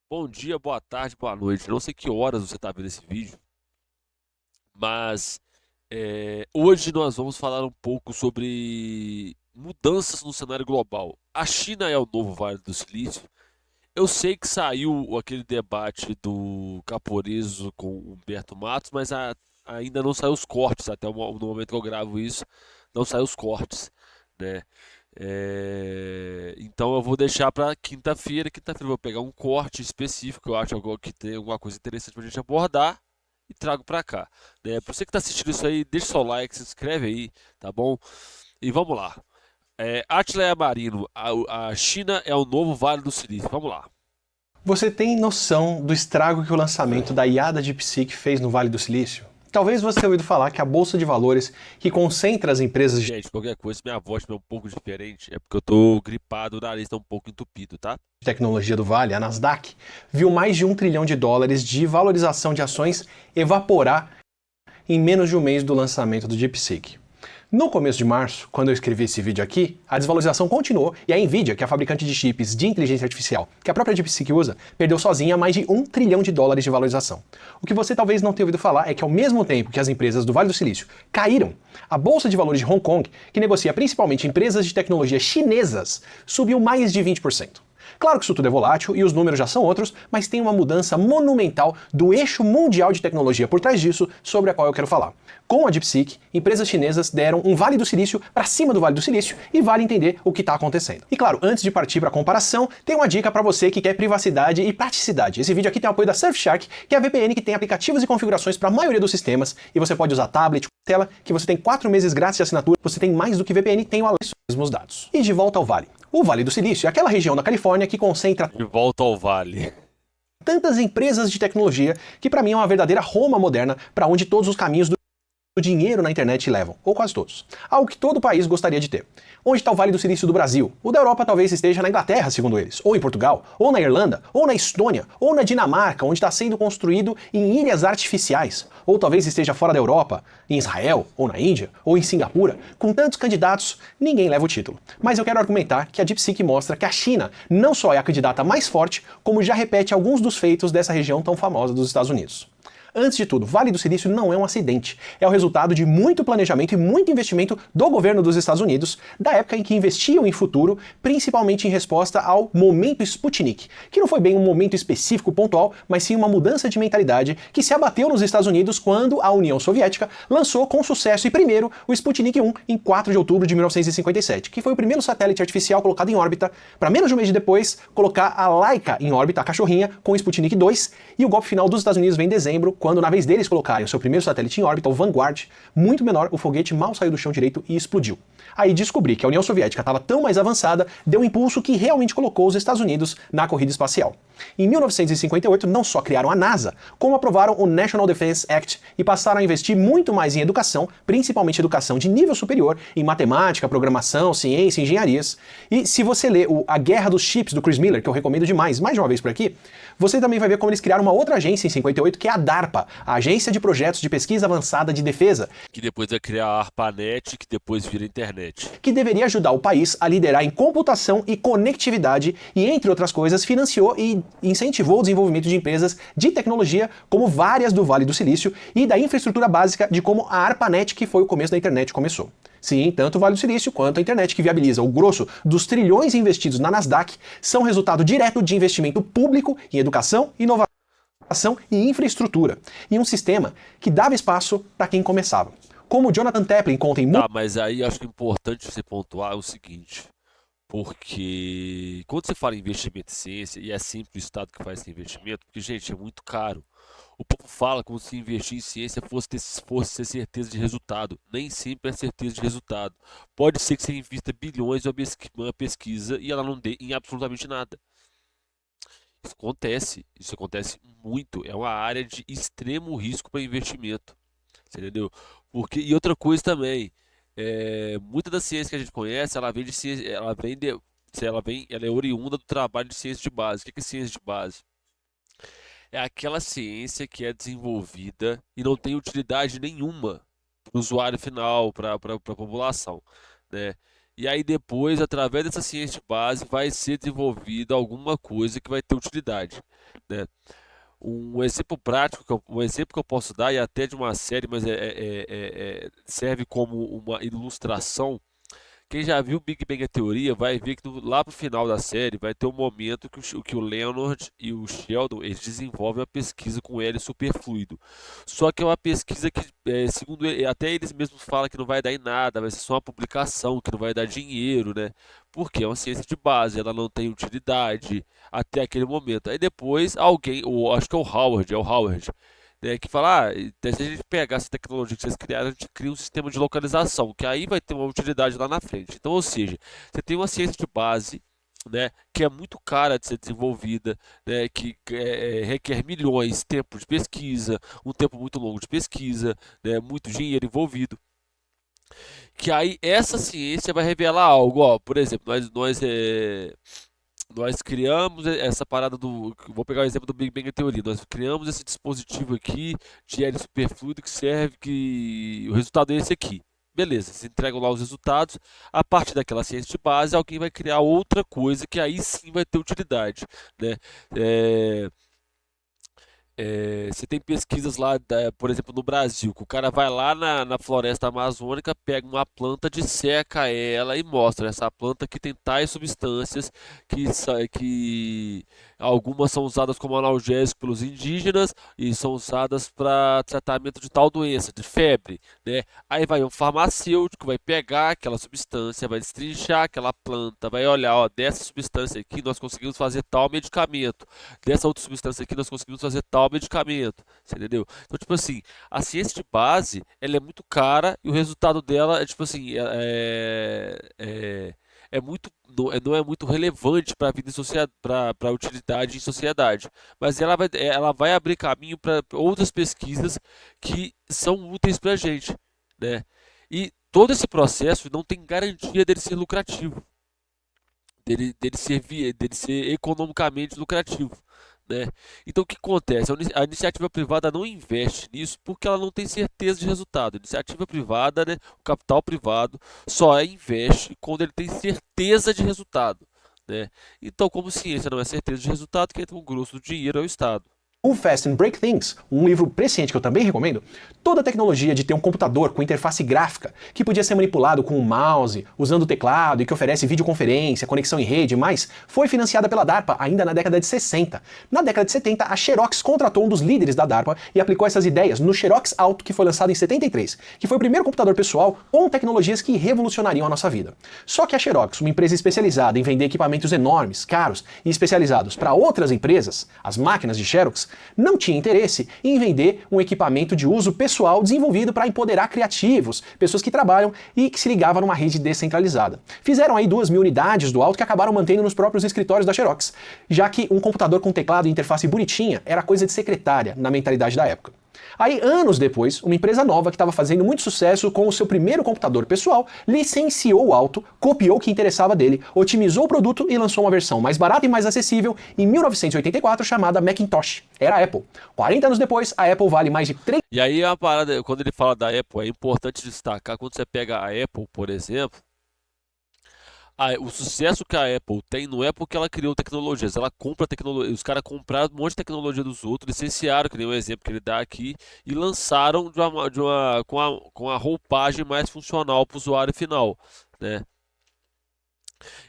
Bom dia, boa tarde, boa noite. Não sei que horas você está vendo esse vídeo, mas hoje nós vamos falar um pouco sobre mudanças no cenário global. A China é o novo Vale do Silício. Eu sei que saiu aquele debate do Caporizzo com o Humberto Matos, mas ainda não saiu os cortes. Até no momento que eu gravo isso, não saiu os cortes, né? Então eu vou deixar para quinta-feira. Quinta-feira eu vou pegar um corte específico, eu acho que tem alguma coisa interessante para a gente abordar e trago para cá, né? Para você que está assistindo isso aí, deixa seu like, se inscreve aí, tá bom? E vamos lá. Átila Yamarino, a China é o novo Vale do Silício. Vamos lá. Você tem noção do estrago que o lançamento da IA da DeepSeek fez no Vale do Silício? Talvez você tenha ouvido falar que a bolsa de valores que concentra as empresas de Gente, qualquer coisa, minha voz é um pouco diferente, é porque eu tô gripado, o nariz tá um pouco entupido, tá? tecnologia do Vale, a Nasdaq, viu mais de US$ 1 trilhão de valorização de ações evaporar em menos de um mês do lançamento do DeepSeek. No começo de março, quando eu escrevi esse vídeo aqui, a desvalorização continuou e a Nvidia, que é a fabricante de chips de inteligência artificial, que a própria DeepSeek usa, perdeu sozinha mais de US$ 1 trilhão de valorização. O que você talvez não tenha ouvido falar é que ao mesmo tempo que as empresas do Vale do Silício caíram, a Bolsa de Valores de Hong Kong, que negocia principalmente empresas de tecnologia chinesas, subiu mais de 20%. Claro que isso tudo é volátil e os números já são outros, mas tem uma mudança monumental do eixo mundial de tecnologia por trás disso, sobre a qual eu quero falar. Com a DeepSeek, empresas chinesas deram um Vale do Silício para cima do Vale do Silício e vale entender o que está acontecendo. E claro, antes de partir para a comparação, tem uma dica para você que quer privacidade e praticidade. Esse vídeo aqui tem o apoio da Surfshark, que é a VPN que tem aplicativos e configurações para a maioria dos sistemas, e você pode usar tablet, tela, que você tem 4 meses grátis de assinatura, você tem mais do que VPN, tem o mesmos dados. E de volta ao Vale. O Vale do Silício é aquela região da Califórnia que concentra De volta ao Vale. tantas empresas de tecnologia que para mim é uma verdadeira Roma moderna para onde todos os caminhos do dinheiro na internet levam, ou quase todos. Algo que todo país gostaria de ter. Onde está o Vale do Silício do Brasil? O da Europa talvez esteja na Inglaterra, segundo eles, ou em Portugal, ou na Irlanda, ou na Estônia, ou na Dinamarca, onde está sendo construído em ilhas artificiais, ou talvez esteja fora da Europa, em Israel, ou na Índia, ou em Singapura. Com tantos candidatos, ninguém leva o título. Mas eu quero argumentar que a DeepSeek mostra que a China não só é a candidata mais forte, como já repete alguns dos feitos dessa região tão famosa dos Estados Unidos. Antes de tudo, Vale do Silício não é um acidente. É o resultado de muito planejamento e muito investimento do governo dos Estados Unidos, da época em que investiam em futuro, principalmente em resposta ao momento Sputnik, que não foi bem um momento específico pontual, mas sim uma mudança de mentalidade que se abateu nos Estados Unidos quando a União Soviética lançou com sucesso e primeiro o Sputnik 1 em 4 de outubro de 1957, que foi o primeiro satélite artificial colocado em órbita, para menos de um mês depois colocar a Laika em órbita, a cachorrinha, com o Sputnik 2, e o golpe final dos Estados Unidos vem em dezembro, quando na vez deles colocarem o seu primeiro satélite em órbita, o Vanguard, muito menor, o foguete mal saiu do chão direito e explodiu. Aí descobri que a União Soviética estava tão mais avançada, deu um impulso que realmente colocou os Estados Unidos na corrida espacial. Em 1958, não só criaram a NASA, como aprovaram o National Defense Act e passaram a investir muito mais em educação, principalmente educação de nível superior, em matemática, programação, ciência, engenharias. E se você ler A Guerra dos Chips, do Chris Miller, que eu recomendo demais, mais de uma vez por aqui, você também vai ver como eles criaram uma outra agência em 58, que é a DARPA, a Agência de Projetos de Pesquisa Avançada de Defesa, Que depois vai criar a ARPANET, que depois vira internet. que deveria ajudar o país a liderar em computação e conectividade e, entre outras coisas, financiou e incentivou o desenvolvimento de empresas de tecnologia, como várias do Vale do Silício, e da infraestrutura básica de como a ARPANET, que foi o começo da internet, começou. Sim, tanto o Vale do Silício quanto a internet, que viabiliza o grosso dos trilhões investidos na Nasdaq, são resultado direto de investimento público em educação, inovação e infraestrutura, e um sistema que dava espaço para quem começava. Como Jonathan Taplin conta em Tá, mas aí acho que é importante você pontuar o seguinte, porque quando você fala em investimento em ciência, e é sempre o Estado que faz esse investimento, porque, gente, é muito caro. O povo fala como se investir em ciência fosse ter certeza de resultado. Nem sempre é certeza de resultado. Pode ser que você invista bilhões em uma pesquisa e ela não dê em absolutamente nada. Isso acontece muito. É uma área de extremo risco para investimento. Você entendeu? E outra coisa também, muita da ciência que a gente conhece, ela vem de ciência, ela é oriunda do trabalho de ciência de base. O que é ciência de base? É aquela ciência que é desenvolvida e não tem utilidade nenhuma para o usuário final, para a população, né? E aí depois, através dessa ciência de base, vai ser desenvolvida alguma coisa que vai ter utilidade, né? Um exemplo prático, um exemplo que eu posso dar, e até de uma série, mas serve como uma ilustração. Quem já viu Big Bang a Teoria vai ver que lá pro final da série vai ter um momento que o Leonard e o Sheldon eles desenvolvem uma pesquisa com hélio superfluido. Só que é uma pesquisa que, segundo até eles mesmos falam que não vai dar em nada, vai ser só uma publicação, que não vai dar dinheiro, né? Porque é uma ciência de base, ela não tem utilidade até aquele momento. Aí depois alguém, acho que é o Howard, né, que fala, se a gente pegar essa tecnologia que vocês criaram, a gente cria um sistema de localização, que aí vai ter uma utilidade lá na frente. Então, ou seja, você tem uma ciência de base, né, que é muito cara de ser desenvolvida, né, que requer milhões, tempo de pesquisa, um tempo muito longo de pesquisa, né, muito dinheiro envolvido. Que aí essa ciência vai revelar algo, ó, por exemplo, nós criamos essa parada do. Vou pegar o exemplo do Big Bang Theory. Nós criamos esse dispositivo aqui de hélio superfluido que serve que. O resultado é esse aqui. Beleza, se entregam lá os resultados. A partir daquela ciência de base, alguém vai criar outra coisa que aí sim vai ter utilidade, né? É, você tem pesquisas lá, por exemplo, no Brasil, que o cara vai lá na floresta amazônica, pega uma planta, disseca ela e mostra. Essa planta que tem tais substâncias que algumas são usadas como analgésico pelos indígenas e são usadas para tratamento de tal doença, de febre, né? Aí vai um farmacêutico, vai pegar aquela substância, vai destrinchar aquela planta, vai olhar, ó, dessa substância aqui nós conseguimos fazer tal medicamento, dessa outra substância aqui nós conseguimos fazer tal medicamento, você entendeu? Então, tipo assim, a ciência de base, ela é muito cara e o resultado dela é, tipo assim, muito, não é muito relevante para a vida em sociedade, para a utilidade em sociedade, mas ela vai abrir caminho para outras pesquisas que são úteis para a gente, né? E todo esse processo não tem garantia dele ser lucrativo, dele ser economicamente lucrativo, né? Então o que acontece? A iniciativa privada não investe nisso porque ela não tem certeza de resultado. A iniciativa privada, né, o capital privado, só investe quando ele tem certeza de resultado, né? Então, como ciência não é certeza de resultado, quem tem o grosso do dinheiro é o Estado. Move Fast and Break Things, um livro presciente que eu também recomendo, toda a tecnologia de ter um computador com interface gráfica, que podia ser manipulado com um mouse, usando o teclado e que oferece videoconferência, conexão em rede e mais, foi financiada pela DARPA ainda na década de 60. Na década de 70, a Xerox contratou um dos líderes da DARPA e aplicou essas ideias no Xerox Alto, que foi lançado em 73, que foi o primeiro computador pessoal com tecnologias que revolucionariam a nossa vida. Só que a Xerox, uma empresa especializada em vender equipamentos enormes, caros e especializados para outras empresas, as máquinas de Xerox, não tinha interesse em vender um equipamento de uso pessoal desenvolvido para empoderar criativos, pessoas que trabalham e que se ligavam numa rede descentralizada. Fizeram aí 2.000 unidades do Alto que acabaram mantendo nos próprios escritórios da Xerox, já que um computador com teclado e interface bonitinha era coisa de secretária na mentalidade da época. Aí, anos depois, uma empresa nova que estava fazendo muito sucesso com o seu primeiro computador pessoal licenciou o Alto, copiou o que interessava dele, otimizou o produto e lançou uma versão mais barata e mais acessível em 1984 chamada Macintosh. Era a Apple. 40 anos depois, a Apple vale mais de 3... E aí a parada, quando ele fala da Apple, é importante destacar, quando você pega a Apple, por exemplo, o sucesso que a Apple tem não é porque ela criou tecnologias, ela compra tecnologia. Os caras compraram um monte de tecnologia dos outros, licenciaram, que nem o exemplo que ele dá aqui, e lançaram com a roupagem mais funcional para o usuário final, né?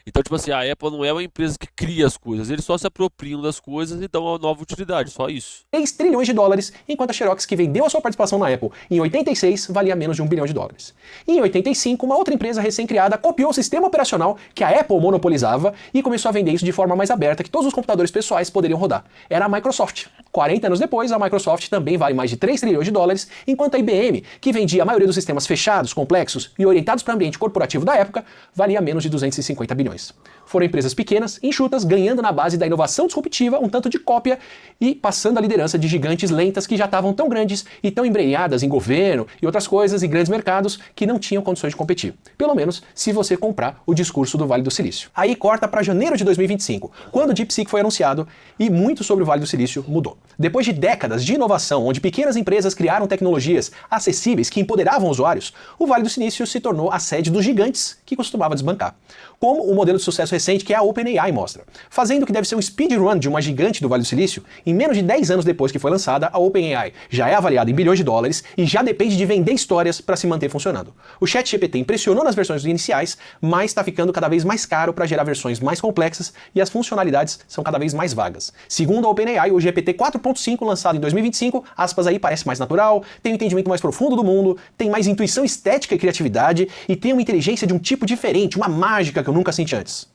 Então, tipo assim, a Apple não é uma empresa que cria as coisas, eles só se apropriam das coisas e dão uma nova utilidade, só isso. 3 trilhões de dólares, enquanto a Xerox, que vendeu a sua participação na Apple em 86, valia menos de 1 bilhão de dólares. Em 85, uma outra empresa recém-criada copiou o sistema operacional que a Apple monopolizava e começou a vender isso de forma mais aberta, que todos os computadores pessoais poderiam rodar. Era a Microsoft. 40 anos depois, a Microsoft também vale mais de 3 trilhões de dólares, enquanto a IBM, que vendia a maioria dos sistemas fechados, complexos e orientados para o ambiente corporativo da época, valia menos de 250 bilhões. Foram empresas pequenas, enxutas, ganhando na base da inovação disruptiva, um tanto de cópia e passando a liderança de gigantes lentas que já estavam tão grandes e tão embrenhadas em governo e outras coisas e grandes mercados que não tinham condições de competir. Pelo menos se você comprar o discurso do Vale do Silício. Aí corta para janeiro de 2025, quando o DeepSeek foi anunciado e muito sobre o Vale do Silício mudou. Depois de décadas de inovação, onde pequenas empresas criaram tecnologias acessíveis que empoderavam usuários, o Vale do Silício se tornou a sede dos gigantes que costumava desbancar. Como o modelo de sucesso recente que a OpenAI mostra. Fazendo o que deve ser um speedrun de uma gigante do Vale do Silício, em menos de 10 anos depois que foi lançada, a OpenAI já é avaliada em bilhões de dólares e já depende de vender histórias para se manter funcionando. O ChatGPT impressionou nas versões iniciais, mas está ficando cada vez mais caro para gerar versões mais complexas e as funcionalidades são cada vez mais vagas. Segundo a OpenAI, o GPT 4.5, lançado em 2025, aspas aí, parece mais natural, tem um entendimento mais profundo do mundo, tem mais intuição estética e criatividade e tem uma inteligência de um tipo diferente, uma mágica que eu nunca senti antes.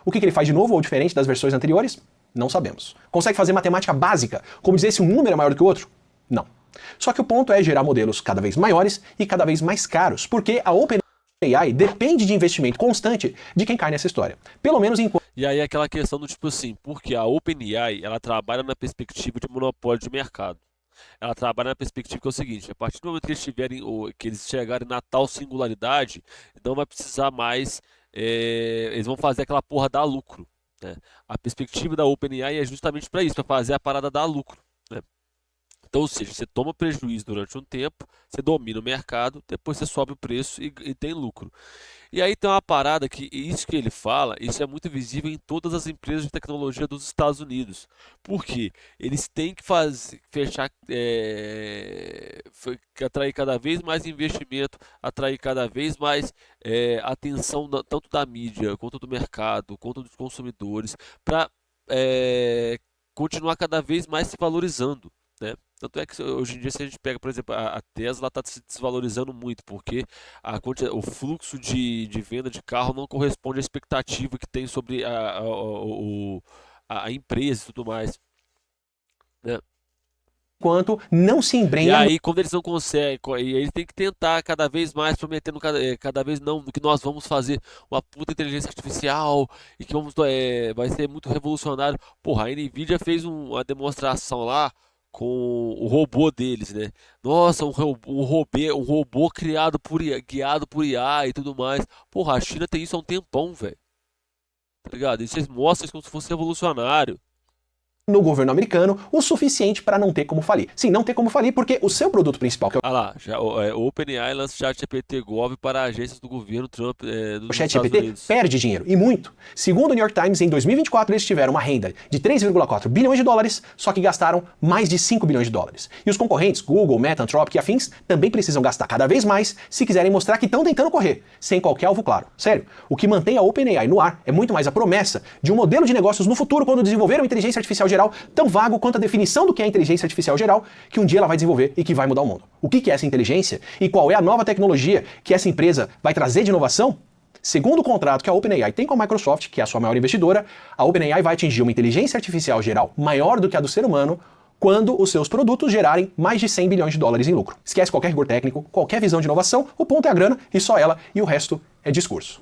O que ele faz de novo ou diferente das versões anteriores? Não sabemos. Consegue fazer matemática básica, como dizer se um número é maior do que o outro? Não. Só que o ponto é gerar modelos cada vez maiores e cada vez mais caros, porque a OpenAI depende de investimento constante de quem cai nessa história. Pelo menos enquanto... E aí aquela questão do tipo assim, porque a OpenAI, ela trabalha na perspectiva de monopólio de mercado. Ela trabalha na perspectiva que é o seguinte, a partir do momento que eles tiverem, que eles chegarem na tal singularidade, não vai precisar mais, eles vão fazer aquela porra dar lucro, né? A perspectiva da OpenAI é justamente para isso, para fazer a parada dar lucro, né? Então, ou seja, você toma prejuízo durante um tempo, você domina o mercado, depois você sobe o preço e tem lucro. E aí tem uma parada que, isso que ele fala, isso é muito visível em todas as empresas de tecnologia dos Estados Unidos. Por quê? Eles têm que atrair cada vez mais investimento, atrair cada vez mais atenção tanto da mídia, quanto do mercado, quanto dos consumidores, para continuar cada vez mais se valorizando, né? Tanto é que hoje em dia, se a gente pega, por exemplo, a Tesla está se desvalorizando muito, porque o fluxo de venda de carro não corresponde à expectativa que tem sobre a empresa e tudo mais, né? Enquanto não se E embrenha... aí, quando eles não conseguem, e eles têm que tentar cada vez mais, prometendo cada vez não, que nós vamos fazer uma puta inteligência artificial e que vai ser muito revolucionário. Porra, a Nvidia fez uma demonstração lá com o robô deles, né? Nossa, um robô criado guiado por IA e tudo mais. Porra, a China tem isso há um tempão, velho. Tá ligado? E vocês mostram isso como se fosse revolucionário. No governo americano, o suficiente para não ter como falir. Sim, não ter como falir porque o seu produto principal, que é Ah lá, o OpenAI lança ChatGPT Gov para agências do governo Trump dos o Estados ChatGPT, Unidos. perde dinheiro, e muito. Segundo o New York Times, em 2024 eles tiveram uma renda de 3,4 bilhões de dólares, só que gastaram mais de 5 bilhões de dólares. E os concorrentes, Google, Meta, Anthropic e afins, também precisam gastar cada vez mais se quiserem mostrar que estão tentando correr, sem qualquer alvo claro. Sério, o que mantém a OpenAI no ar é muito mais a promessa de um modelo de negócios no futuro quando desenvolver uma inteligência artificial geral tão vago quanto a definição do que é a inteligência artificial geral, que um dia ela vai desenvolver e que vai mudar o mundo. O que é essa inteligência e qual é a nova tecnologia que essa empresa vai trazer de inovação? Segundo o contrato que a OpenAI tem com a Microsoft, que é a sua maior investidora, a OpenAI vai atingir uma inteligência artificial geral maior do que a do ser humano quando os seus produtos gerarem mais de 100 bilhões de dólares em lucro. Esquece qualquer rigor técnico, qualquer visão de inovação, o ponto é a grana e só ela, e o resto é discurso.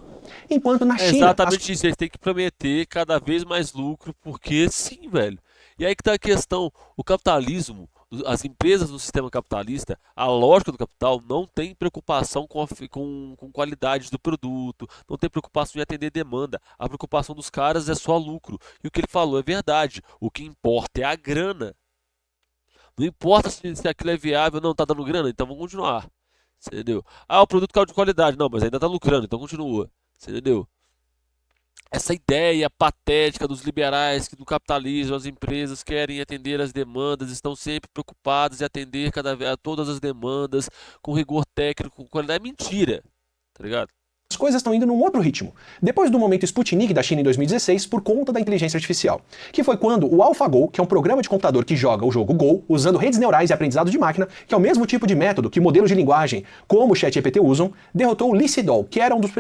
Enquanto na China... Exatamente isso, eles têm que prometer cada vez mais lucro, porque sim, velho. E aí que tá a questão, o capitalismo, as empresas do sistema capitalista, a lógica do capital não tem preocupação com qualidade do produto, não tem preocupação em atender demanda, a preocupação dos caras é só lucro. E o que ele falou é verdade, o que importa é a grana. Não importa se aquilo é viável, não, tá dando grana, então vamos continuar. Você entendeu? Ah, o produto caiu de qualidade, não, mas ainda tá lucrando, então continua. Você entendeu? Essa ideia patética dos liberais, que do capitalismo, as empresas querem atender as demandas, estão sempre preocupadas em atender a todas as demandas com rigor técnico, com qualidade, é mentira, tá ligado? As coisas estão indo num outro ritmo. Depois do momento Sputnik da China em 2016, por conta da inteligência artificial, que foi quando o AlphaGo, que é um programa de computador que joga o jogo Go, usando redes neurais e aprendizado de máquina, que é o mesmo tipo de método que modelos de linguagem como o ChatGPT usam, derrotou o Lee Sedol, que era um dos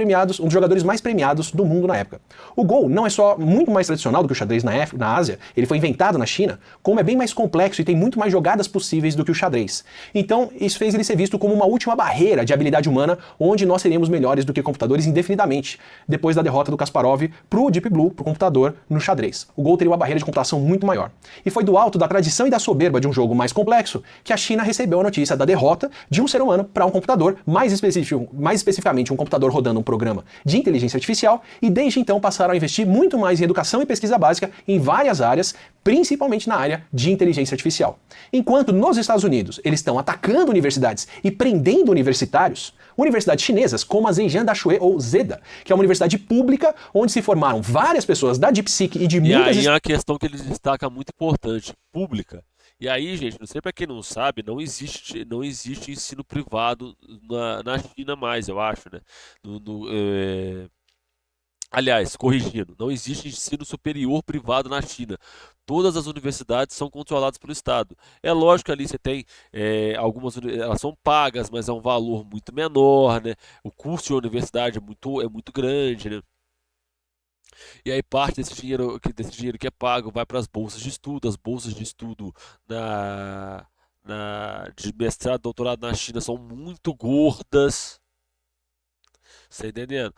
jogadores mais premiados do mundo na época. O Go não é só muito mais tradicional do que o xadrez na Ásia, ele foi inventado na China, como é bem mais complexo e tem muito mais jogadas possíveis do que o xadrez. Então, isso fez ele ser visto como uma última barreira de habilidade humana, onde nós seríamos melhores do que computadores. computadores indefinidamente, depois da derrota do Kasparov pro Deep Blue, pro computador, no xadrez. O Go teria uma barreira de computação muito maior. E foi do alto da tradição e da soberba de um jogo mais complexo que a China recebeu a notícia da derrota de um ser humano para um computador, mais especificamente um computador rodando um programa de inteligência artificial, e desde então passaram a investir muito mais em educação e pesquisa básica em várias áreas, principalmente na área de inteligência artificial. Enquanto nos Estados Unidos eles estão atacando universidades e prendendo universitários, universidades chinesas como a Zhejiang Daxue ou ZEDA, que é uma universidade pública onde se formaram várias pessoas da DeepSeek e de muitas... E aí é uma questão que ele destaca muito importante, pública. E aí, gente, não sei para quem não sabe, não existe ensino privado na China mais, eu acho, né? Aliás, corrigindo, não existe ensino superior privado na China. Todas as universidades são controladas pelo Estado. É lógico que ali você tem elas são pagas, mas é um valor muito menor, né? O custo da universidade é muito grande, né? E aí parte desse dinheiro que é pago vai para as bolsas de estudo. As bolsas de estudo de mestrado, doutorado na China são muito gordas. Você tá entendendo?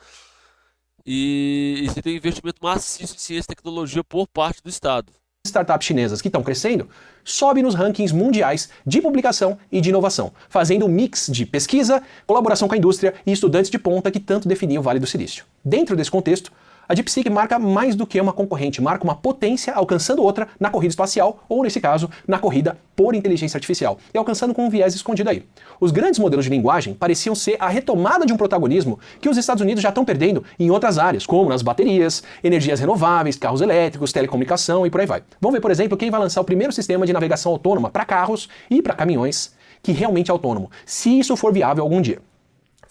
E você tem investimento maciço em ciência e tecnologia por parte do Estado. Startups chinesas que estão crescendo, sobe nos rankings mundiais de publicação e de inovação, fazendo um mix de pesquisa, colaboração com a indústria e estudantes de ponta que tanto definiam o Vale do Silício. Dentro desse contexto, a DeepSeek marca mais do que uma concorrente, marca uma potência alcançando outra na corrida espacial, ou nesse caso, na corrida por inteligência artificial, e alcançando com um viés escondido aí. Os grandes modelos de linguagem pareciam ser a retomada de um protagonismo que os Estados Unidos já estão perdendo em outras áreas, como nas baterias, energias renováveis, carros elétricos, telecomunicação e por aí vai. Vamos ver, por exemplo, quem vai lançar o primeiro sistema de navegação autônoma para carros e para caminhões, que realmente é autônomo, se isso for viável algum dia.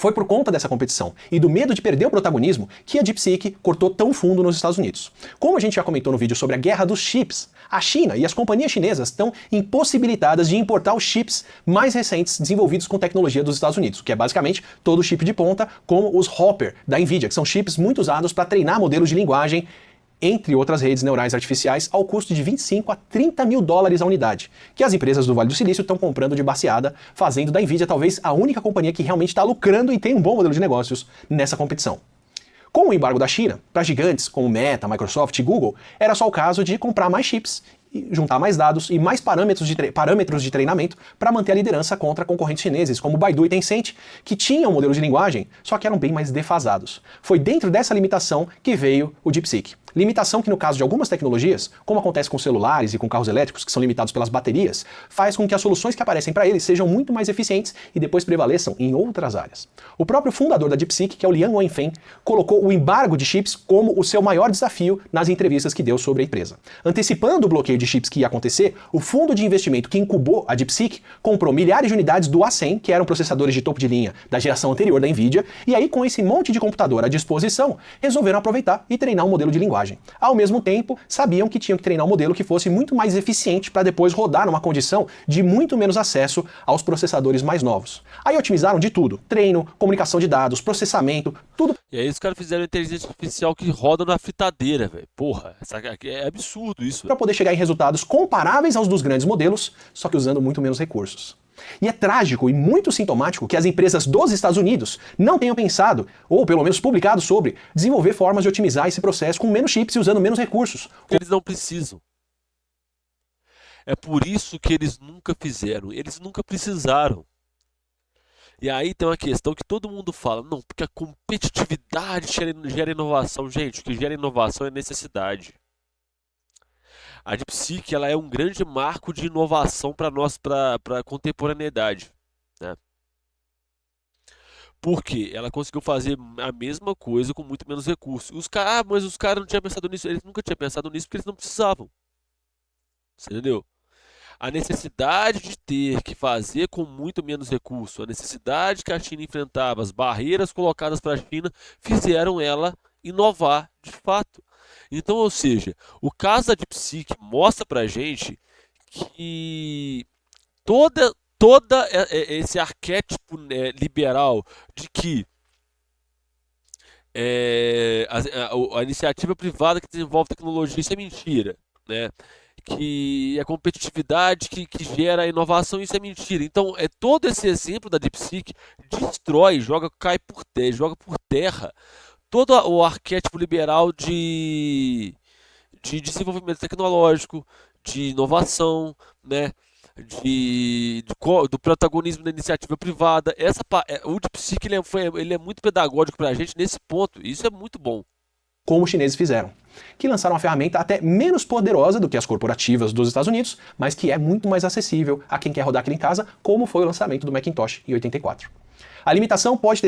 Foi por conta dessa competição e do medo de perder o protagonismo que a DeepSeek cortou tão fundo nos Estados Unidos. Como a gente já comentou no vídeo sobre a guerra dos chips, a China e as companhias chinesas estão impossibilitadas de importar os chips mais recentes desenvolvidos com tecnologia dos Estados Unidos, que é basicamente todo chip de ponta, como os Hopper da Nvidia, que são chips muito usados para treinar modelos de linguagem, entre outras redes neurais artificiais, ao custo de 25 a 30 mil dólares a unidade, que as empresas do Vale do Silício estão comprando de baseada, fazendo da Nvidia talvez a única companhia que realmente está lucrando e tem um bom modelo de negócios nessa competição. Com o embargo da China, para gigantes como Meta, Microsoft e Google, era só o caso de comprar mais chips, juntar mais dados e mais parâmetros de treinamento para manter a liderança contra concorrentes chineses como Baidu e Tencent, que tinham modelos de linguagem, só que eram bem mais defasados. Foi dentro dessa limitação que veio o DeepSeek. Limitação que no caso de algumas tecnologias, como acontece com celulares e com carros elétricos que são limitados pelas baterias, faz com que as soluções que aparecem para eles sejam muito mais eficientes e depois prevaleçam em outras áreas. O próprio fundador da DeepSeek, que é o Liang Wenfeng, colocou o embargo de chips como o seu maior desafio nas entrevistas que deu sobre a empresa. Antecipando o bloqueio de chips que ia acontecer, o fundo de investimento que incubou a DeepSeek comprou milhares de unidades do A100, que eram processadores de topo de linha da geração anterior da Nvidia, e aí com esse monte de computador à disposição, resolveram aproveitar e treinar um modelo de linguagem. Ao mesmo tempo, sabiam que tinham que treinar um modelo que fosse muito mais eficiente para depois rodar numa condição de muito menos acesso aos processadores mais novos. Aí otimizaram de tudo: treino, comunicação de dados, processamento, tudo. E aí os caras fizeram inteligência artificial que roda na fritadeira, velho. Porra, é absurdo isso. Para poder chegar em resultados comparáveis aos dos grandes modelos, só que usando muito menos recursos. E é trágico e muito sintomático que as empresas dos Estados Unidos não tenham pensado, ou pelo menos publicado sobre, desenvolver formas de otimizar esse processo com menos chips e usando menos recursos. Eles não precisam. É por isso que eles nunca fizeram. Eles nunca precisaram. E aí tem uma questão que todo mundo fala, não, porque a competitividade gera inovação. Gente, o que gera inovação é necessidade. A DeepSeek, ela é um grande marco de inovação para nós, para a contemporaneidade, né? Porque ela conseguiu fazer a mesma coisa com muito menos recursos. Mas os caras não tinham pensado nisso. Eles nunca tinham pensado nisso porque eles não precisavam. Você entendeu? A necessidade de ter que fazer com muito menos recurso, a necessidade que a China enfrentava, as barreiras colocadas para a China, fizeram ela inovar de fato. Então, ou seja, o caso da DeepSeek mostra pra gente que toda esse arquétipo, né, liberal de que a iniciativa privada que desenvolve tecnologia, isso é mentira, né? que a competitividade que gera a inovação, isso é mentira. Então, todo esse exemplo da DeepSeek destrói, cai por terra todo o arquétipo liberal de desenvolvimento tecnológico, de inovação, né? Do protagonismo da iniciativa privada. O DeepSeek ele é muito pedagógico para a gente nesse ponto. Isso é muito bom. Como os chineses fizeram, que lançaram uma ferramenta até menos poderosa do que as corporativas dos Estados Unidos, mas que é muito mais acessível a quem quer rodar aquilo em casa, como foi o lançamento do Macintosh em 84. A limitação pode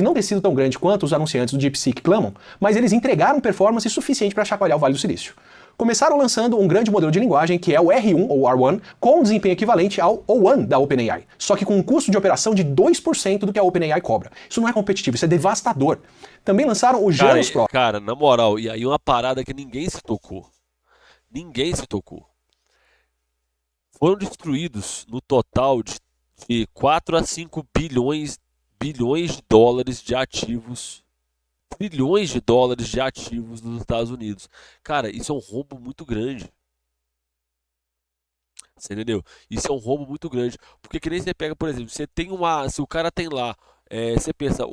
não ter sido tão grande quanto os anunciantes do DeepSeek clamam, mas eles entregaram performance suficiente para chacoalhar o Vale do Silício. Começaram lançando um grande modelo de linguagem que é o R1 ou R1, com um desempenho equivalente ao O1 da OpenAI, só que com um custo de operação de 2% do que a OpenAI cobra. Isso não é competitivo, isso é devastador. Também lançaram o Janus Pro. Cara, na moral, e aí uma parada que ninguém se tocou. Ninguém se tocou. Foram destruídos no total de 4 a 5 bilhões de dólares de ativos, trilhões de dólares de ativos nos Estados Unidos. Cara, isso é um rombo muito grande. Você entendeu? Isso é um rombo muito grande. Porque que nem você pega, por exemplo, se o cara tem lá, você pensa,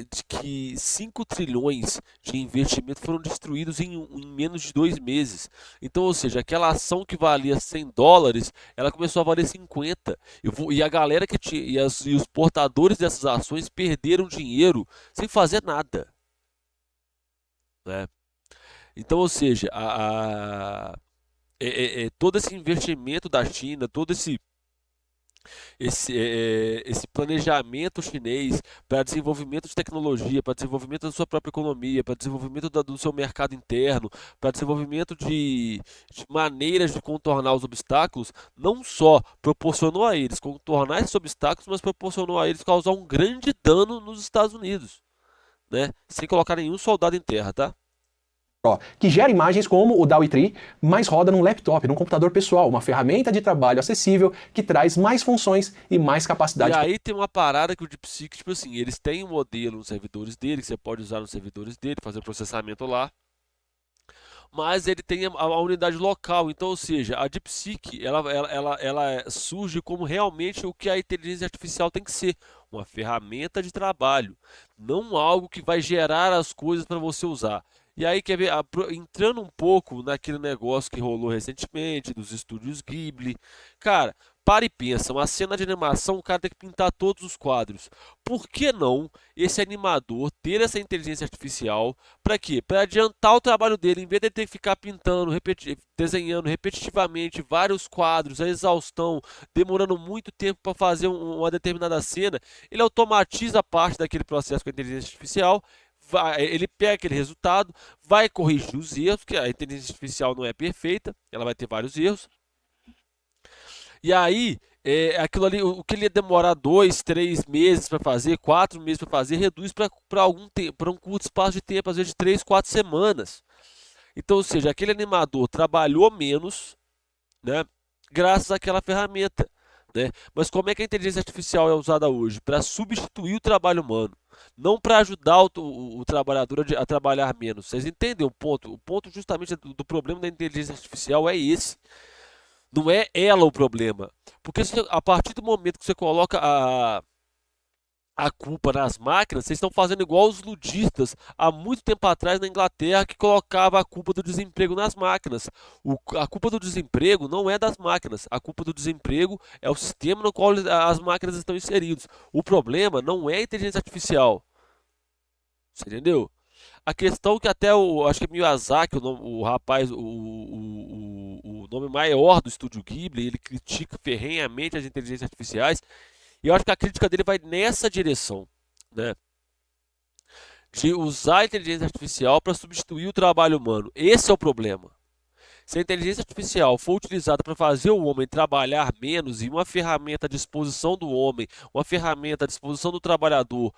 de que 5 trilhões de investimento foram destruídos em menos de 2 meses. Então, ou seja, aquela ação que valia $100, ela começou a valer 50. E a galera que tinha, e os portadores dessas ações perderam dinheiro sem fazer nada, né? Então, ou seja, todo esse investimento da China, todo esse planejamento chinês para desenvolvimento de tecnologia, para desenvolvimento da sua própria economia, para desenvolvimento do seu mercado interno, para desenvolvimento de maneiras de contornar os obstáculos, não só proporcionou a eles contornar esses obstáculos, mas proporcionou a eles causar um grande dano nos Estados Unidos, né? Sem colocar nenhum soldado em terra, tá? Que gera imagens como o DALL-E 3, mas roda num laptop, num computador pessoal, uma ferramenta de trabalho acessível que traz mais funções e mais capacidade. E aí tem uma parada que o DeepSeek, tipo assim, eles têm um modelo nos servidores dele, que você pode usar nos servidores dele, fazer o processamento lá, mas ele tem a unidade local. Então, ou seja, a DeepSeek ela surge como realmente o que a inteligência artificial tem que ser, uma ferramenta de trabalho, não algo que vai gerar as coisas para você usar. E aí, quer ver, entrando um pouco naquele negócio que rolou recentemente, dos estúdios Ghibli. Cara, para e pensa, uma cena de animação, o cara tem que pintar todos os quadros. Por que não esse animador ter essa inteligência artificial? Para quê? Para adiantar o trabalho dele, em vez de ele ter que ficar pintando, desenhando repetitivamente vários quadros, a exaustão, demorando muito tempo para fazer uma determinada cena, ele automatiza parte daquele processo com a inteligência artificial. Ele pega aquele resultado, vai corrigir os erros, porque a inteligência artificial não é perfeita, ela vai ter vários erros. E aí, aquilo ali, o que ele ia demorar 2, 3 meses para fazer, 4 meses para fazer, reduz para algum tempo, para um curto espaço de tempo, às vezes de 3, 4 semanas. Então, ou seja, aquele animador trabalhou menos, né, graças àquela ferramenta, né? Mas como é que a inteligência artificial é usada hoje? Para substituir o trabalho humano, não para ajudar o trabalhador a trabalhar menos. Vocês entendem o ponto? O ponto justamente do problema da inteligência artificial é esse. Não é ela o problema. Porque a partir do momento que você coloca a culpa nas máquinas, vocês estão fazendo igual os ludistas há muito tempo atrás na Inglaterra, que colocava a culpa do desemprego nas máquinas. A culpa do desemprego não é das máquinas, a culpa do desemprego é o sistema no qual as máquinas estão inseridas. O problema não é a inteligência artificial. Você entendeu? A questão que até acho que é Miyazaki, o rapaz, o nome maior do estúdio Ghibli, ele critica ferrenhamente as inteligências artificiais. E eu acho que a crítica dele vai nessa direção, né? De usar a inteligência artificial para substituir o trabalho humano. Esse é o problema. Se a inteligência artificial for utilizada para fazer o homem trabalhar menos e uma ferramenta à disposição do homem, uma ferramenta à disposição do trabalhador,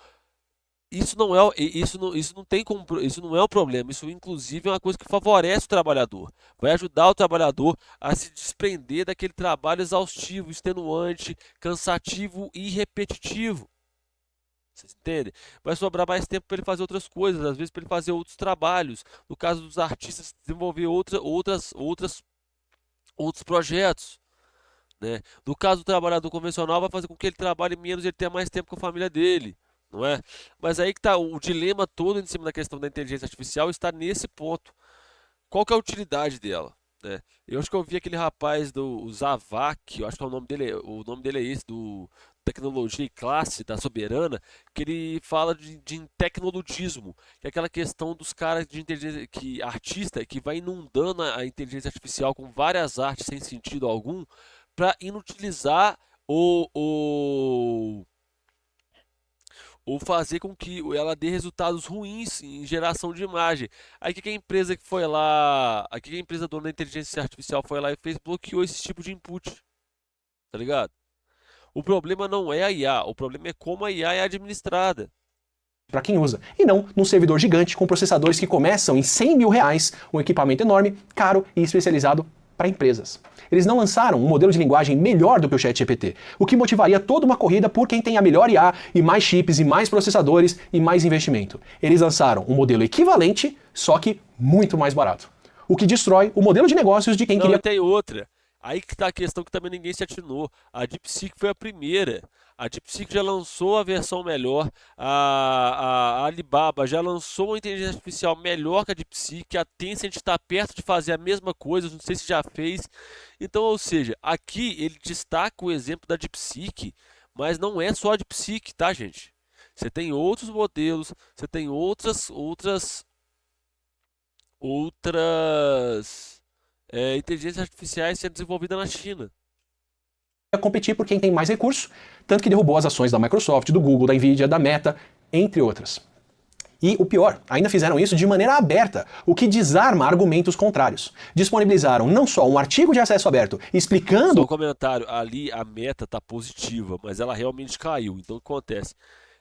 isso não é um problema. Isso inclusive é uma coisa que favorece o trabalhador. Vai ajudar o trabalhador a se desprender daquele trabalho exaustivo, extenuante, cansativo e repetitivo. Vocês entendem? Vai sobrar mais tempo para ele fazer outras coisas, às vezes para ele fazer outros trabalhos. No caso dos artistas, desenvolver outros projetos, né? No caso do trabalhador convencional, vai fazer com que ele trabalhe menos e ele tenha mais tempo com a família dele, não é? Mas aí que tá o dilema todo em cima da questão da inteligência artificial está nesse ponto. Qual que é a utilidade dela? Né? Eu acho que eu vi aquele rapaz do Zavak, eu acho que é o nome dele é esse, do Tecnologia e Classe, da Soberana, que ele fala de tecnologismo, que é aquela questão dos caras de inteligência, que artista, que vai inundando a inteligência artificial com várias artes sem sentido algum, para inutilizar ou ou fazer com que ela dê resultados ruins em geração de imagem. Aí o que a empresa que foi lá, aí que a empresa dona da inteligência artificial foi lá e fez, bloqueou esse tipo de input, tá ligado? O problema não é a IA, o problema é como a IA é administrada. Para quem usa, e não num servidor gigante com processadores que começam em 100 mil reais, um equipamento enorme, caro e especializado para empresas. Eles não lançaram um modelo de linguagem melhor do que o ChatGPT, o que motivaria toda uma corrida por quem tem a melhor IA e mais chips e mais processadores e mais investimento. Eles lançaram um modelo equivalente, só que muito mais barato. O que destrói o modelo de negócios de quem Não, queria... e tem outra. Aí que tá a questão que também ninguém se atinou. A DeepSeek foi a primeira. A DeepSeek já lançou a versão melhor. A Alibaba já lançou uma inteligência artificial melhor que a DeepSeek. A Tencent está perto de fazer a mesma coisa. Não sei se já fez. Então, ou seja, aqui ele destaca o exemplo da DeepSeek, mas não é só a DeepSeek, tá, gente? Você tem outros modelos, você tem outras inteligências artificiais sendo desenvolvidas na China. competir por quem tem mais recursos, tanto que derrubou as ações da Microsoft, do Google, da Nvidia, da Meta, entre outras. E o pior, ainda fizeram isso de maneira aberta, o que desarma argumentos contrários. Disponibilizaram não só um artigo de acesso aberto Só explicando... um comentário, ali a meta está positiva, mas ela realmente caiu. Então o que acontece?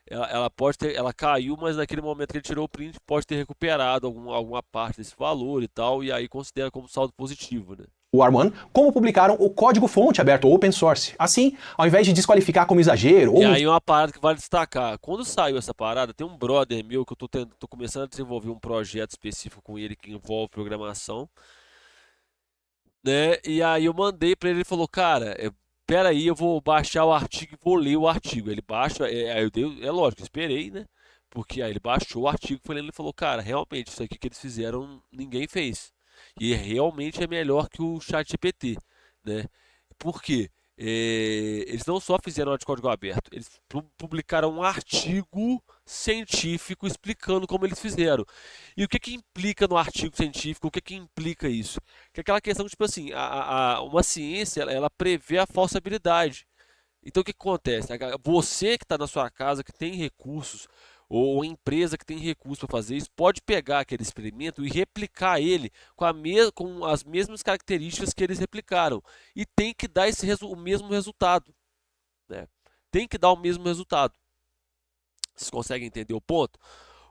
Ela pode ter, ela caiu, mas naquele momento que ele tirou o print, pode ter recuperado alguma parte desse valor e tal, e aí considera como saldo positivo, né? o R1, como publicaram o código-fonte aberto open source. Assim, ao invés de desqualificar como exagero... E aí uma parada que vale destacar, quando saiu essa parada, tem um brother meu que eu tô começando a desenvolver um projeto específico com ele que envolve programação, né? E aí eu mandei pra ele, ele falou, cara, pera aí, eu vou baixar o artigo e vou ler o artigo. Ele baixa, aí é lógico, eu esperei, né? Porque aí ele baixou o artigo, foi lendo, ele falou, cara, realmente, isso aqui que eles fizeram, ninguém fez. E realmente é melhor que o ChatGPT, né? Por quê? Eles não só fizeram de código aberto, eles publicaram um artigo científico explicando como eles fizeram. E o que que implica no artigo científico? O que que implica isso? Que é aquela questão, tipo assim, uma ciência, ela prevê a falsibilidade. Então o que que acontece? Você que está na sua casa, que tem recursos, ou a empresa que tem recursos para fazer isso, pode pegar aquele experimento e replicar ele com as mesmas características que eles replicaram. E tem que dar o mesmo resultado, né? Tem que dar o mesmo resultado. Vocês conseguem entender o ponto?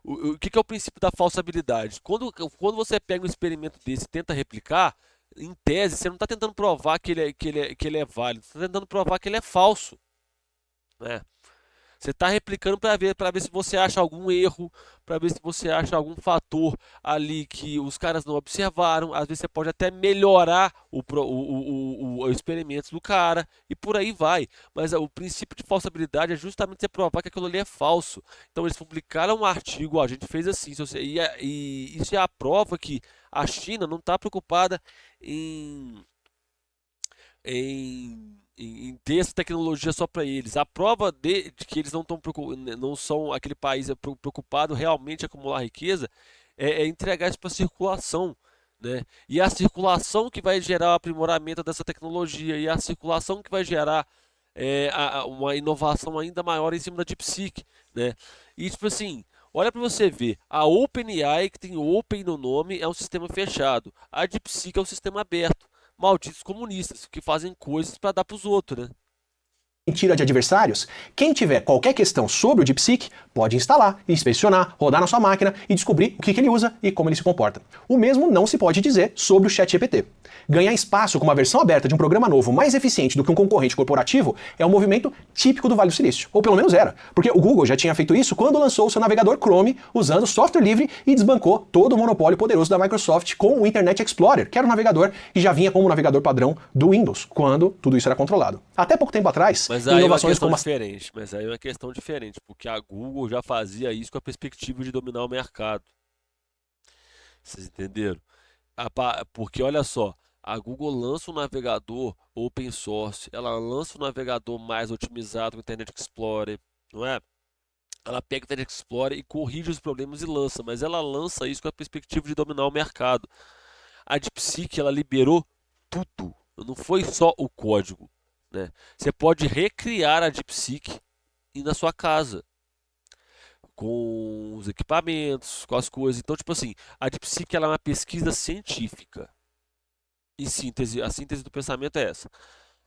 O que que é o princípio da falsabilidade? Quando você pega um experimento desse e tenta replicar, em tese, você não está tentando provar que ele é válido, você está tentando provar que ele é falso, né? Você está replicando para ver se você acha algum erro, para ver se você acha algum fator ali que os caras não observaram. Às vezes você pode até melhorar o experimento do cara e por aí vai. Mas o princípio de falsabilidade é justamente você provar que aquilo ali é falso. Então eles publicaram um artigo, ó, a gente fez assim, e isso é a prova que a China não está preocupada em em ter essa tecnologia só para eles. A prova de que eles não são aquele país preocupado realmente em acumular riqueza é entregar isso para circulação, né? E a circulação que vai gerar o aprimoramento dessa tecnologia e a circulação que vai gerar uma inovação ainda maior em cima da DeepSeek, né? E tipo assim, olha para você ver, a OpenAI, que tem Open no nome, é um sistema fechado. A DeepSeek é um sistema aberto. Malditos comunistas que fazem coisas para dar para os outros, né? mentira de adversários, quem tiver qualquer questão sobre o DeepSeek pode instalar, inspecionar, rodar na sua máquina e descobrir o que ele usa e como ele se comporta. O mesmo não se pode dizer sobre o ChatGPT. Ganhar espaço com uma versão aberta de um programa novo mais eficiente do que um concorrente corporativo é um movimento típico do Vale do Silício, ou pelo menos era, porque o Google já tinha feito isso quando lançou o seu navegador Chrome usando software livre e desbancou todo o monopólio poderoso da Microsoft com o Internet Explorer, que era um navegador que já vinha como navegador padrão do Windows, quando tudo isso era controlado. Até pouco tempo atrás, Mas aí é uma inovações questão como diferente. Mas aí é uma questão diferente, porque a Google já fazia isso com a perspectiva de dominar o mercado. Vocês entenderam? Porque olha só, a Google lança um navegador open source, ela lança um navegador mais otimizado com o Internet Explorer, não é? Ela pega o Internet Explorer e corrige os problemas e lança, mas ela lança isso com a perspectiva de dominar o mercado. A DeepSeek, ela liberou tudo, não foi só o código, né? Você pode recriar a DeepSeek na sua casa, com os equipamentos, com as coisas. Então, tipo assim, a DeepSeek ela é uma pesquisa científica. Em síntese, a síntese do pensamento é essa.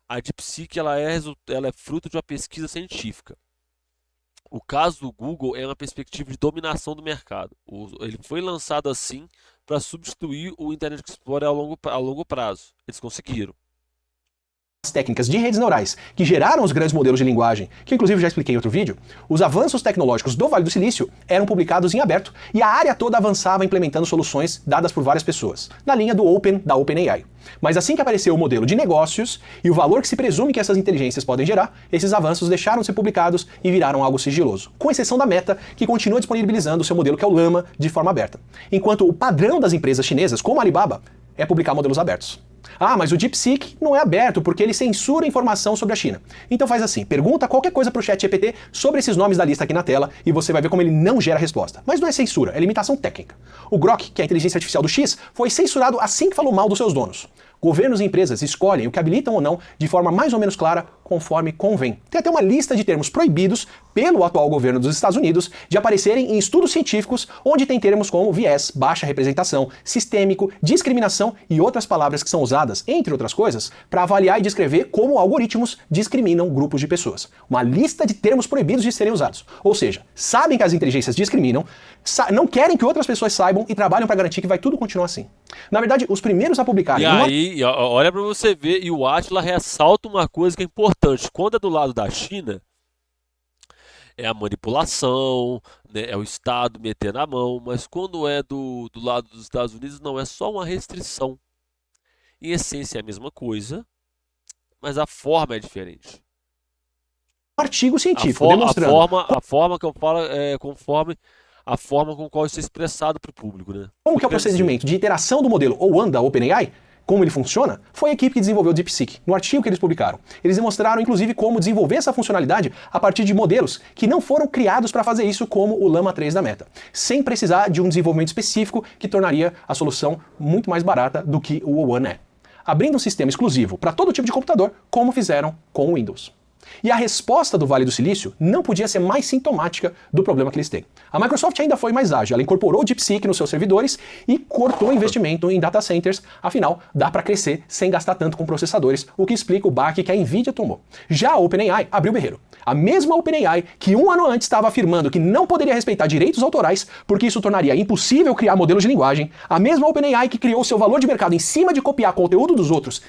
A DeepSeek ela é fruto de uma pesquisa científica. O caso do Google é uma perspectiva de dominação do mercado. Ele foi lançado assim para substituir o Internet Explorer a longo prazo. Eles conseguiram. Técnicas de redes neurais que geraram os grandes modelos de linguagem, que inclusive já expliquei em outro vídeo, os avanços tecnológicos do Vale do Silício eram publicados em aberto e a área toda avançava implementando soluções dadas por várias pessoas, na linha do Open da OpenAI. Mas assim que apareceu o modelo de negócios e o valor que se presume que essas inteligências podem gerar, esses avanços deixaram de ser publicados e viraram algo sigiloso, com exceção da Meta, que continua disponibilizando o seu modelo que é o Llama de forma aberta, enquanto o padrão das empresas chinesas, como a Alibaba, é publicar modelos abertos. Ah, mas o DeepSeek não é aberto porque ele censura informação sobre a China. Então faz assim, pergunta qualquer coisa pro ChatGPT sobre esses nomes da lista aqui na tela e você vai ver como ele não gera resposta. Mas não é censura, é limitação técnica. O Grok, que é a inteligência artificial do X, foi censurado assim que falou mal dos seus donos. Governos e empresas escolhem o que habilitam ou não de forma mais ou menos clara, conforme convém. Tem até uma lista de termos proibidos pelo atual governo dos Estados Unidos de aparecerem em estudos científicos onde tem termos como viés, baixa representação, sistêmico, discriminação e outras palavras que são usadas, entre outras coisas, para avaliar e descrever como algoritmos discriminam grupos de pessoas. Uma lista de termos proibidos de serem usados. Ou seja, sabem que as inteligências discriminam, não querem que outras pessoas saibam e trabalham para garantir que vai tudo continuar assim. Na verdade, os primeiros a publicarem... E aí, olha para você ver, e o Atila ressalta uma coisa que é importante. Quando é do lado da China, é a manipulação, né, é o Estado metendo a mão, mas quando é do lado dos Estados Unidos, não, é só uma restrição. Em essência é a mesma coisa, mas a forma é diferente. Artigo científico demonstrando... A forma que eu falo é conforme a forma com qual isso é expressado para o público, né? Como que é o procedimento de iteração do modelo OAN da OpenAI? Como ele funciona? Foi a equipe que desenvolveu o DeepSeek, no artigo que eles publicaram. Eles demonstraram, inclusive, como desenvolver essa funcionalidade a partir de modelos que não foram criados para fazer isso, como o Llama 3 da Meta, sem precisar de um desenvolvimento específico que tornaria a solução muito mais barata do que o OAN é. Abrindo um sistema exclusivo para todo tipo de computador, como fizeram com o Windows. E a resposta do Vale do Silício não podia ser mais sintomática do problema que eles têm. A Microsoft ainda foi mais ágil, ela incorporou o DeepSeek nos seus servidores e cortou o investimento em data centers, afinal, dá para crescer sem gastar tanto com processadores, o que explica o baque que a Nvidia tomou. Já a OpenAI abriu o berreiro. A mesma OpenAI que um ano antes estava afirmando que não poderia respeitar direitos autorais porque isso tornaria impossível criar modelos de linguagem, a mesma OpenAI que criou seu valor de mercado em cima de copiar conteúdo dos outros.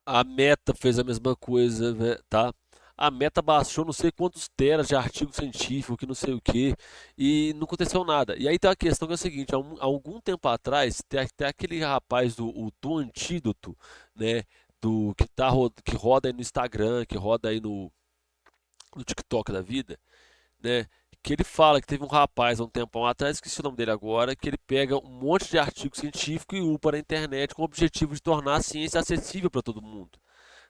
A Meta fez a mesma coisa, tá? A Meta baixou não sei quantos teras de artigo científico, que não sei o que, e não aconteceu nada. E aí tem uma questão que é a seguinte, há algum tempo atrás, tem aquele rapaz do Antídoto, né, que roda aí no Instagram, que roda aí no TikTok da vida, né, que ele fala que teve um rapaz há um tempão atrás, esqueci o nome dele agora, que ele pega um monte de artigo científico e upa na internet com o objetivo de tornar a ciência acessível para todo mundo,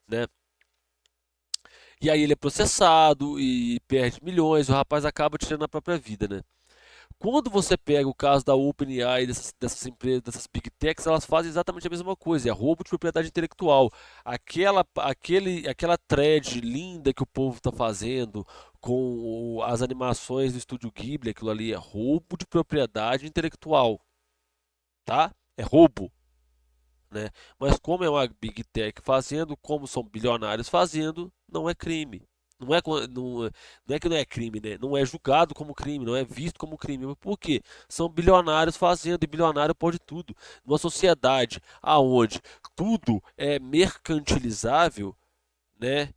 né? E aí ele é processado e perde milhões, o rapaz acaba tirando a própria vida, né? Quando você pega o caso da OpenAI, dessas empresas, dessas Big Techs, elas fazem exatamente a mesma coisa, é roubo de propriedade intelectual. Aquela thread linda que o povo está fazendo com as animações do Estúdio Ghibli, aquilo ali é roubo de propriedade intelectual, tá? É roubo. Né? Mas como é uma Big Tech fazendo, como são bilionários fazendo, não é crime. Não é que não é crime, né? Não é julgado como crime, não é visto como crime. Mas por quê? São bilionários fazendo, e bilionário pode tudo. Numa sociedade aonde tudo é mercantilizável, né?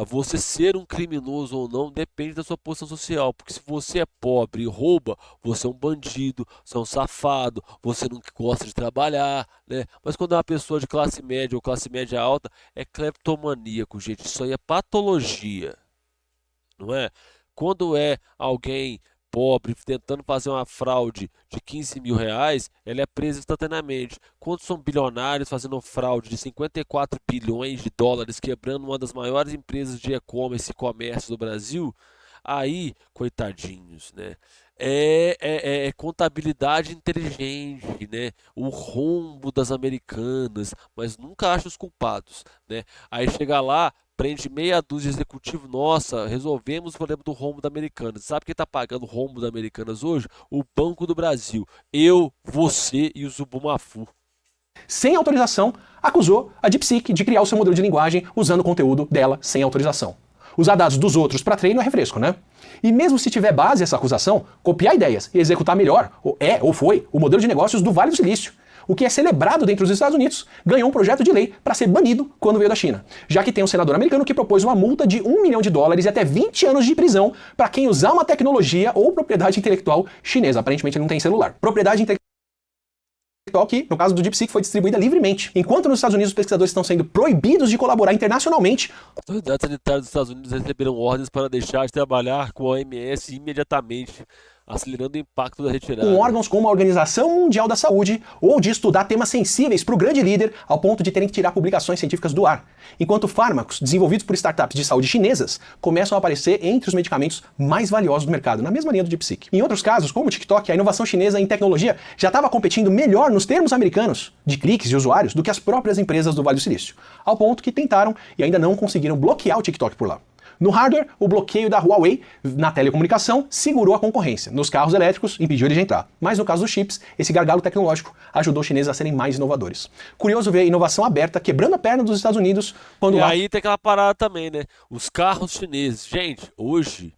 Você ser um criminoso ou não depende da sua posição social. Porque se você é pobre e rouba, você é um bandido, você é um safado, você não gosta de trabalhar, né? Mas quando é uma pessoa de classe média ou classe média alta, é cleptomaníaco, gente. Isso aí é patologia, não é? Quando é alguém pobre tentando fazer uma fraude de 15 mil reais, ele é preso instantaneamente. Quando são bilionários fazendo fraude de 54 bilhões de dólares, quebrando uma das maiores empresas de e-commerce e comércio do Brasil, aí, coitadinhos, né? É contabilidade inteligente, né? O rombo das americanas, mas nunca acha os culpados, né? Aí chega lá, prende meia dúzia de executivo, nossa, resolvemos o problema do rombo da Americanas. Sabe quem está pagando o rombo da Americanas hoje? O Banco do Brasil. Eu, você e o Zubumafu. Sem autorização, acusou a DeepSeek de criar o seu modelo de linguagem usando o conteúdo dela sem autorização. Usar dados dos outros para treino é refresco, né? E mesmo se tiver base essa acusação, copiar ideias e executar melhor, ou foi, o modelo de negócios do Vale do Silício, o que é celebrado dentro dos Estados Unidos, ganhou um projeto de lei para ser banido quando veio da China, já que tem um senador americano que propôs uma multa de $1 milhão e até 20 anos de prisão para quem usar uma tecnologia ou propriedade intelectual chinesa. Aparentemente ele não tem celular. Propriedade intelectual que, no caso do DeepSeek, foi distribuída livremente. Enquanto nos Estados Unidos os pesquisadores estão sendo proibidos de colaborar internacionalmente, as autoridades sanitárias dos Estados Unidos receberam ordens para deixar de trabalhar com a OMS imediatamente, acelerando o impacto da retirada. Com órgãos como a Organização Mundial da Saúde, ou de estudar temas sensíveis para o grande líder, ao ponto de terem que tirar publicações científicas do ar. Enquanto fármacos desenvolvidos por startups de saúde chinesas começam a aparecer entre os medicamentos mais valiosos do mercado, na mesma linha do DeepSeek. Em outros casos, como o TikTok, a inovação chinesa em tecnologia já estava competindo melhor nos termos americanos de cliques de usuários do que as próprias empresas do Vale do Silício, ao ponto que tentaram e ainda não conseguiram bloquear o TikTok por lá. No hardware, o bloqueio da Huawei na telecomunicação segurou a concorrência. Nos carros elétricos, impediu ele de entrar. Mas no caso dos chips, esse gargalo tecnológico ajudou os chineses a serem mais inovadores. Curioso ver a inovação aberta quebrando a perna dos Estados Unidos quando... E aí tem aquela parada também, né? Os carros chineses. Gente, hoje,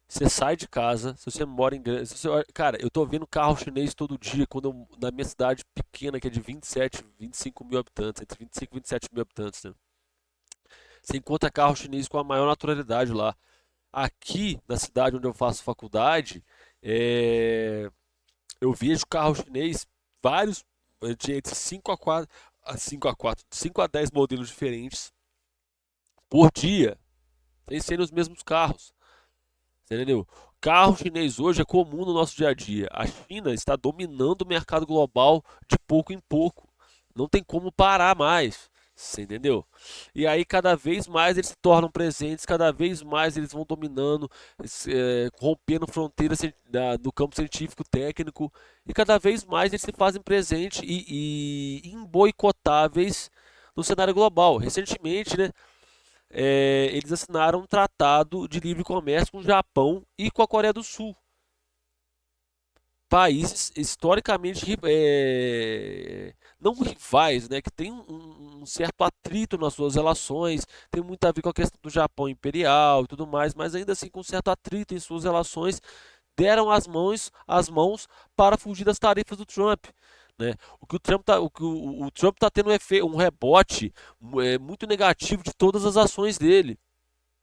você sai de casa, se você mora em... Cara, eu tô vendo carro chinês todo dia, na minha cidade pequena, que é de 27, 25 mil habitantes, entre 25 e 27 mil habitantes, né? Você encontra carro chinês com a maior naturalidade lá. Aqui, na cidade onde eu faço faculdade, eu vejo carro chinês, vários, entre 5 a 10 modelos diferentes por dia, sem serem os mesmos carros. Você entendeu? Carro chinês hoje é comum no nosso dia a dia. A China está dominando o mercado global de pouco em pouco. Não tem como parar mais. Você entendeu? E aí cada vez mais eles se tornam presentes, cada vez mais eles vão dominando, rompendo fronteiras do campo científico, técnico, e cada vez mais eles se fazem presentes e imboicotáveis no cenário global. Recentemente, né, eles assinaram um tratado de livre comércio com o Japão e com a Coreia do Sul. Países historicamente não rivais, né, que tem um certo atrito nas suas relações, tem muito a ver com a questão do Japão imperial e tudo mais, mas ainda assim com um certo atrito em suas relações, deram as mãos para fugir das tarefas do Trump. Né? O Trump tá tendo um rebote muito negativo de todas as ações dele.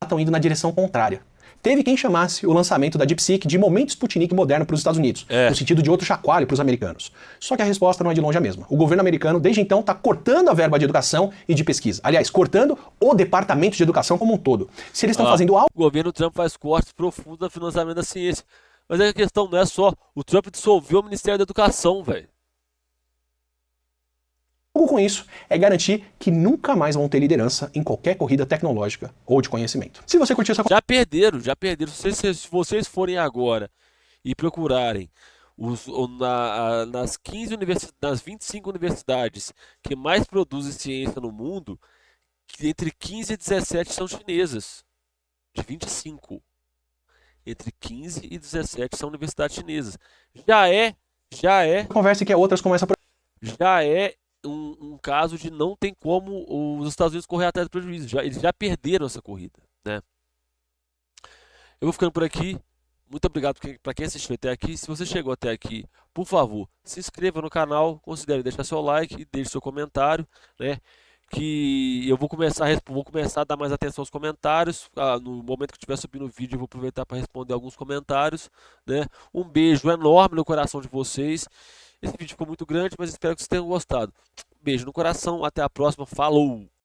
Estão indo na direção contrária. Teve quem chamasse o lançamento da DeepSeek de momento Sputnik moderno para os Estados Unidos, no sentido de outro chacoalho para os americanos. Só que a resposta não é de longe a mesma. O governo americano, desde então, está cortando a verba de educação e de pesquisa. Aliás, cortando o departamento de educação como um todo. Se eles estão fazendo algo... O governo Trump faz cortes profundos no financiamento da ciência. Mas a questão não é só... O Trump dissolveu o Ministério da Educação, velho. Com isso, é garantir que nunca mais vão ter liderança em qualquer corrida tecnológica ou de conhecimento. Se você curtiu essa... Já perderam. Se vocês forem agora e procurarem nas 25 universidades que mais produzem ciência no mundo, entre 15 e 17 são chinesas. De 25. Entre 15 e 17 são universidades chinesas. Já é... Conversa que é outras começa por... Já é um caso de não tem como os Estados Unidos correr atrás do prejuízo. Eles já perderam essa corrida, né? Eu vou ficando por aqui. Muito obrigado para quem assistiu até aqui. Se você chegou até aqui, por favor, se inscreva no canal, considere deixar seu like e deixe seu comentário, né? Que eu vou começar a dar mais atenção aos comentários. No momento que estiver subindo o vídeo, eu vou aproveitar para responder alguns comentários, né? Um beijo enorme no coração de vocês. Esse vídeo ficou muito grande, mas espero que vocês tenham gostado. Beijo no coração, até a próxima, falou!